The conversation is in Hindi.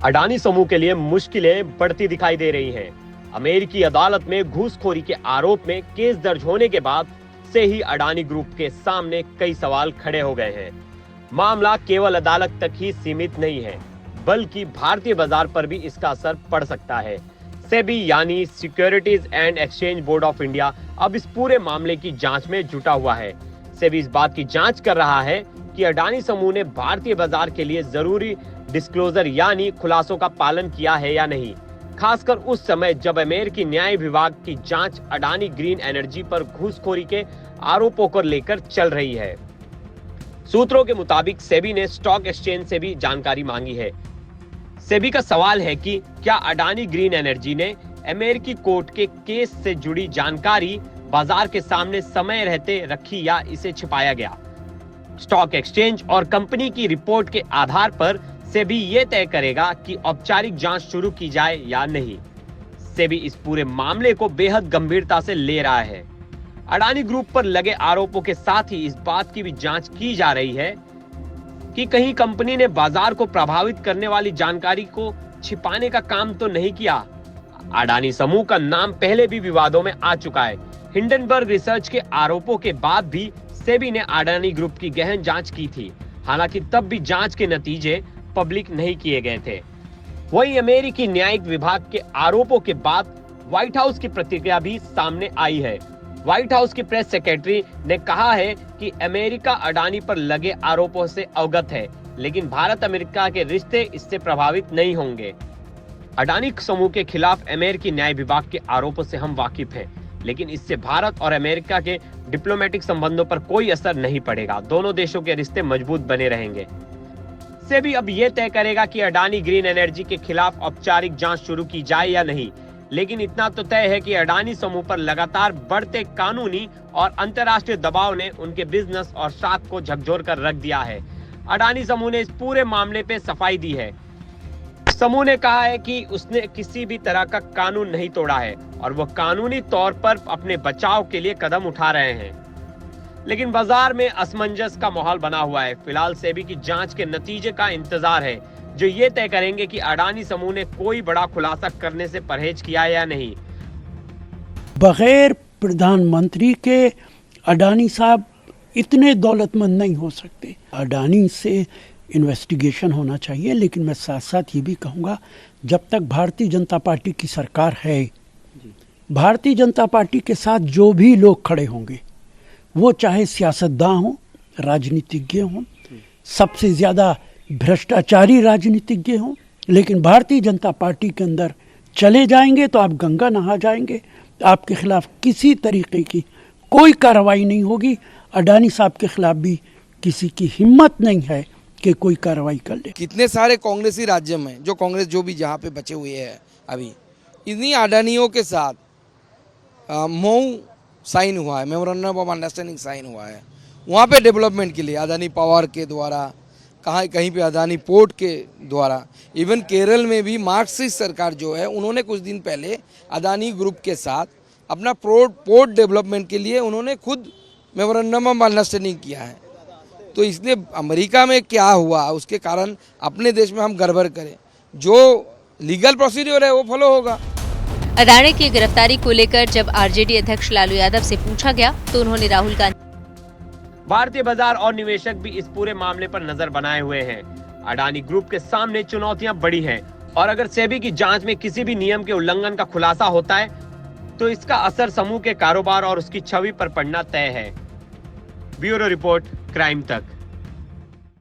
अडानी समूह के लिए मुश्किलें बढ़ती दिखाई दे रही हैं। अमेरिकी अदालत में घूसखोरी के आरोप में केस दर्ज होने के बाद से ही अडानी ग्रुप के सामने कई सवाल खड़े हो गए हैं। मामला केवल अदालत तक ही सीमित नहीं है, बल्कि भारतीय बाजार पर भी इसका असर पड़ सकता है। सेबी यानी securities and exchange board of India अब इस पूरे मामले की जांच में जुटा हुआ है। सेबी इस बात की जांच कर रहा है कि अडानी समूह ने भारतीय बाजार के लिए जरूरी डिस्क्लोजर यानी खुलासों का पालन किया है या नहीं, खासकर उस समय जब अमेरिकी न्याय विभाग की जांच अडानी ग्रीन एनर्जी पर घूसखोरी के आरोपों को लेकर चल रही है। सूत्रों के मुताबिक सेबी ने स्टॉक एक्सचेंज से भी जानकारी मांगी है। सेबी का सवाल है कि क्या अडानी ग्रीन एनर्जी ने अमेरिकी कोर्ट के केस से जुड़ी जानकारी बाजार के सामने समय रहते रखी या इसे छिपाया गया। स्टॉक एक्सचेंज और कंपनी की रिपोर्ट के आधार पर सेबी ये तय करेगा कि औपचारिक जांच शुरू की जाए या नहीं। सेबी इस पूरे मामले को बेहद गंभीरता से ले रहा है। अडानी ग्रुप पर लगे आरोपों के साथ ही इस बात की भी जांच की जा रही है कि कहीं कंपनी ने बाजार को प्रभावित करने वाली जानकारी को छिपाने का काम तो नहीं किया। अडानी समूह का नाम पहले भी विवादों में आ चुका है। हिंडनबर्ग रिसर्च के आरोपों के बाद भी सेबी ने अडानी ग्रुप की गहन जांच की थी। हालांकि तब भी जांच के नतीजे पब्लिक नहीं किए गए थे। वहीं अमेरिकी न्यायिक विभाग के आरोपों के बाद व्हाइट हाउस की प्रतिक्रिया भी सामने आई है। व्हाइट हाउस की प्रेस सेक्रेटरी ने कहा है कि अमेरिका अडानी पर लगे आरोपों से अवगत है, लेकिन भारत अमेरिका के रिश्ते इससे प्रभावित नहीं होंगे। अडानी समूह के खिलाफ अमेरिकी न्याय विभाग के आरोपों से हम वाकिफ हैं, लेकिन इससे भारत और अमेरिका के डिप्लोमेटिक संबंधों पर कोई असर नहीं पड़ेगा। दोनों देशों के रिश्ते मजबूत बने रहेंगे। सेबी अब यह तय करेगा कि अडानी ग्रीन एनर्जी के खिलाफ औपचारिक जांच शुरू की जाए या नहीं, लेकिन इतना तो तय है कि अडानी समूह पर लगातार बढ़ते कानूनी और अंतर्राष्ट्रीय दबाव ने उनके बिजनेस और साख को झकझोर कर रख दिया है। अडानी समूह ने इस पूरे मामले पे सफाई दी है। समूह ने कहा है कि उसने किसी भी तरह का कानून नहीं तोड़ा है और वह कानूनी तौर पर अपने बचाव के लिए कदम उठा रहे हैं, लेकिन बाजार में असमंजस का माहौल बना हुआ है। फिलहाल सेबी की जांच के नतीजे का इंतजार है, जो ये तय करेंगे कि अडानी समूह ने कोई बड़ा खुलासा करने से परहेज किया या नहीं। बगैर प्रधानमंत्री के अडानी साहब इतने दौलतमंद नहीं हो सकते। अडानी से इन्वेस्टिगेशन होना चाहिए, लेकिन मैं साथ साथ ये भी कहूँगा, जब तक भारतीय जनता पार्टी की सरकार है, भारतीय जनता पार्टी के साथ जो भी लोग खड़े होंगे, वो चाहे सियासतदान हों, राजनीतिज्ञ हों, सबसे ज़्यादा भ्रष्टाचारी राजनीतिज्ञ हों, लेकिन भारतीय जनता पार्टी के अंदर चले जाएंगे तो आप गंगा नहा जाएंगे। आपके खिलाफ किसी तरीके की कोई कार्रवाई नहीं होगी। अडानी साहब के खिलाफ भी किसी की हिम्मत नहीं है कि कोई कार्रवाई कर ले। कितने सारे कांग्रेसी राज्य में जो कांग्रेस जो भी जहाँ पे बचे हुए हैं अभी, इन्हीं अडानियों के साथ मऊ साइन हुआ है, मेमोरेंडम ऑफ अंडरस्टैंडिंग साइन हुआ है। वहाँ पे डेवलपमेंट के लिए अडानी पावर के द्वारा, कहीं पे अडानी पोर्ट के द्वारा, इवन केरल में भी मार्क्सिस्ट सरकार जो है, उन्होंने कुछ दिन पहले अडानी ग्रुप के साथ अपना पोर्ट डेवलपमेंट के लिए उन्होंने खुद मेमोरेंडम ऑफ अंडरस्टैंडिंग किया है। तो इसलिए अमेरिका में क्या हुआ उसके कारण अपने देश में हम गड़बड़ करें, जो लीगल प्रोसीड्योर है वो फॉलो होगा। अडानी की गिरफ्तारी को लेकर जब आरजेडी अध्यक्ष लालू यादव से पूछा गया तो उन्होंने राहुल गांधी। भारतीय बाजार और निवेशक भी इस पूरे मामले पर नजर बनाए हुए हैं। अडानी ग्रुप के सामने चुनौतियां बड़ी हैं और अगर सेबी की जांच में किसी भी नियम के उल्लंघन का खुलासा होता है तो इसका असर समूह के कारोबार और उसकी छवि पर पड़ना तय है। ब्यूरो रिपोर्ट, क्राइम तक।